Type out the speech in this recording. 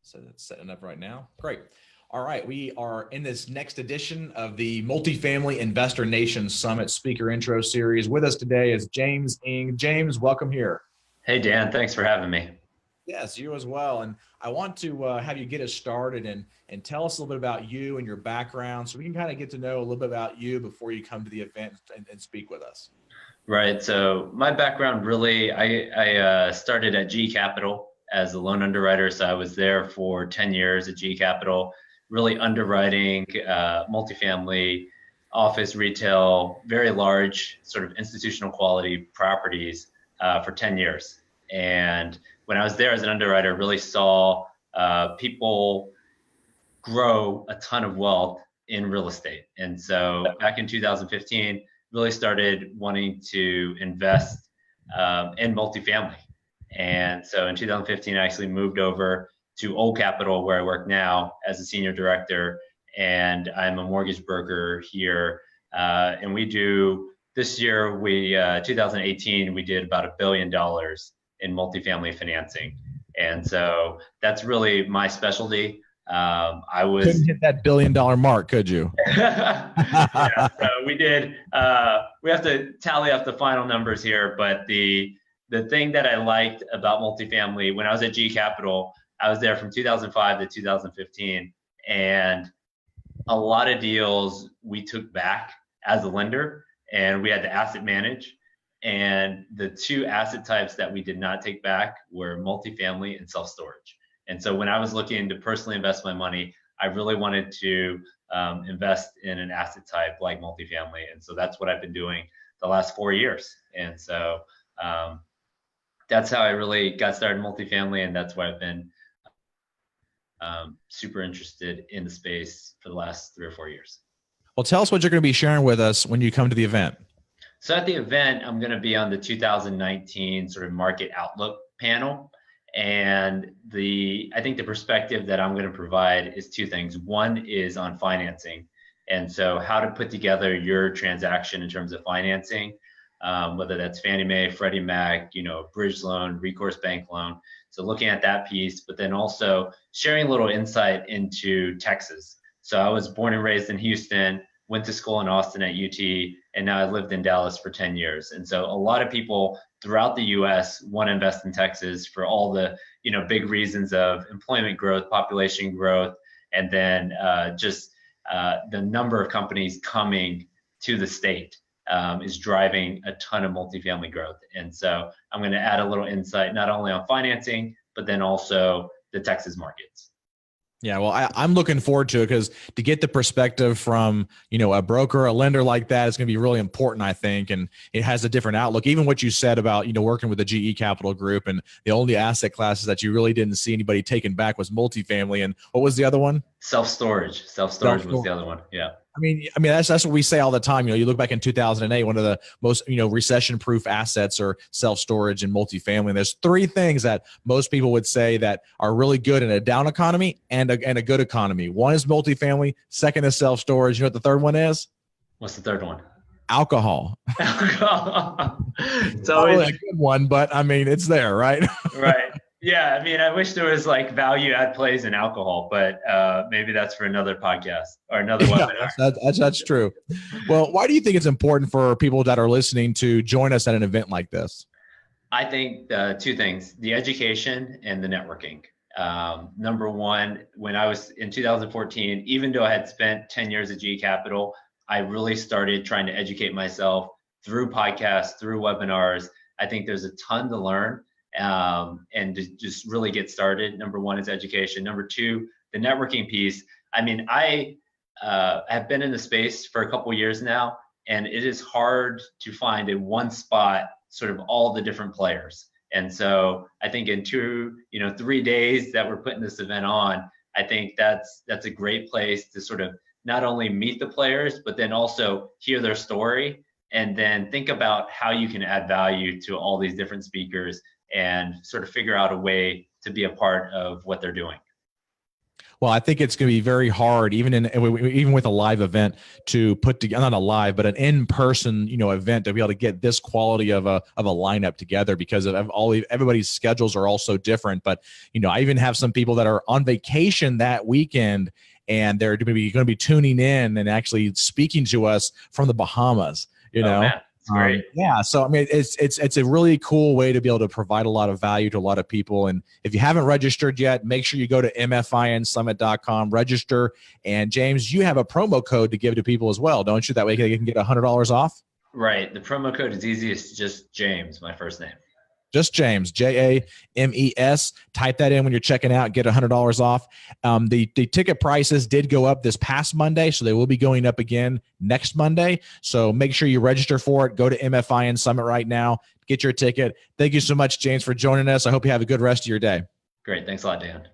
So that's setting up right now. Great. All right. We are in this next edition of the Multifamily Investor Nation Summit Speaker Intro Series. With us today is James Ng. James, welcome here. Hey, Dan, thanks for having me. Yes, you as well. And I want to have you get us started and tell us a little bit about you and your background so we can kind of get to know a little bit about you before you come to the event and speak with us. Right. So my background really, I started at GE Capital as a loan underwriter. So I was there for 10 years at GE Capital, really underwriting multifamily, office, retail, very large sort of institutional quality properties for 10 years. And when I was there as an underwriter, really saw people grow a ton of wealth in real estate. And so back in 2015, really started wanting to invest in multifamily. And so in 2015, I actually moved over to Old Capital, where I work now as a senior director, and I'm a mortgage broker here. And we do, this year, 2018, we did about $1 billion in multifamily financing. And so that's really my specialty. Couldn't hit that $1 billion mark, could you? Yeah, so we did. We have to tally up the final numbers here, but the thing that I liked about multifamily when I was at GE Capital, I was there from 2005 to 2015, and a lot of deals we took back as a lender, and we had to asset manage. And the two asset types that we did not take back were multifamily and self-storage. And so when I was looking to personally invest my money, I really wanted to invest in an asset type like multifamily. And so that's what I've been doing the last 4 years. And so that's how I really got started in multifamily. And that's why I've been super interested in the space for the last 3 or 4 years. Well, tell us what you're going to be sharing with us when you come to the event. So at the event, I'm going to be on the 2019 sort of market outlook panel. And I think the perspective that I'm going to provide is two things. One is on financing. And so how to put together your transaction in terms of financing, whether that's Fannie Mae, Freddie Mac, bridge loan, recourse bank loan. So looking at that piece, but then also sharing a little insight into Texas. So I was born and raised in Houston, went to school in Austin at UT, and now I lived in Dallas for 10 years. And so a lot of people throughout the US want to invest in Texas for all the big reasons of employment growth, population growth, and then just the number of companies coming to the state is driving a ton of multifamily growth. And so I'm going to add a little insight not only on financing, but then also the Texas markets. Yeah, well, I'm looking forward to it because to get the perspective from, a broker, a lender like that is going to be really important, I think. And it has a different outlook. Even what you said about, working with the GE Capital Group, and the only asset classes that you really didn't see anybody taking back was multifamily. And what was the other one? Self-storage. Self-storage was the other one. Yeah. I mean, that's what we say all the time. You look back in 2008, one of the most, recession-proof assets are self-storage and multifamily. And there's three things that most people would say that are really good in a down economy and a good economy. One is multifamily. Second is self-storage. You know what the third one is? What's the third one? Alcohol. Alcohol. It's always a good one, but I mean, it's there, right? Right. Yeah, I mean, I wish there was like value add plays in alcohol, but maybe that's for another podcast or another webinar. That's true. Well, why do you think it's important for people that are listening to join us at an event like this? I think two things: the education and the networking. Number one, when I was in 2014, even though I had spent 10 years at GE Capital, I really started trying to educate myself through podcasts, through webinars. I think there's a ton to learn. And to just really get started. Number one is education. Number two, the networking piece. I mean, I have been in the space for a couple of years now, and it is hard to find in one spot sort of all the different players. And so I think in 3 days that we're putting this event on, I think that's a great place to sort of not only meet the players, but then also hear their story, and then think about how you can add value to all these different speakers and sort of figure out a way to be a part of what they're doing. Well, I think it's going to be very hard, even with a live event, to put together, not a live, but an in-person, event, to be able to get this quality of a lineup together, because of everybody's schedules are all so different. But I even have some people that are on vacation that weekend, and they're going to be tuning in and actually speaking to us from the Bahamas. Oh man, it's great. Yeah. So, I mean, it's a really cool way to be able to provide a lot of value to a lot of people. And if you haven't registered yet, make sure you go to mfinsummit.com, register. And James, you have a promo code to give to people as well, don't you? That way they can get $100 off. Right. The promo code is easiest. Just James, my first name. Just James, James. Type that in when you're checking out, get $100 off. The ticket prices did go up this past Monday, so they will be going up again next Monday. So make sure you register for it. Go to MFIN Summit right now. Get your ticket. Thank you so much, James, for joining us. I hope you have a good rest of your day. Great. Thanks a lot, Dan.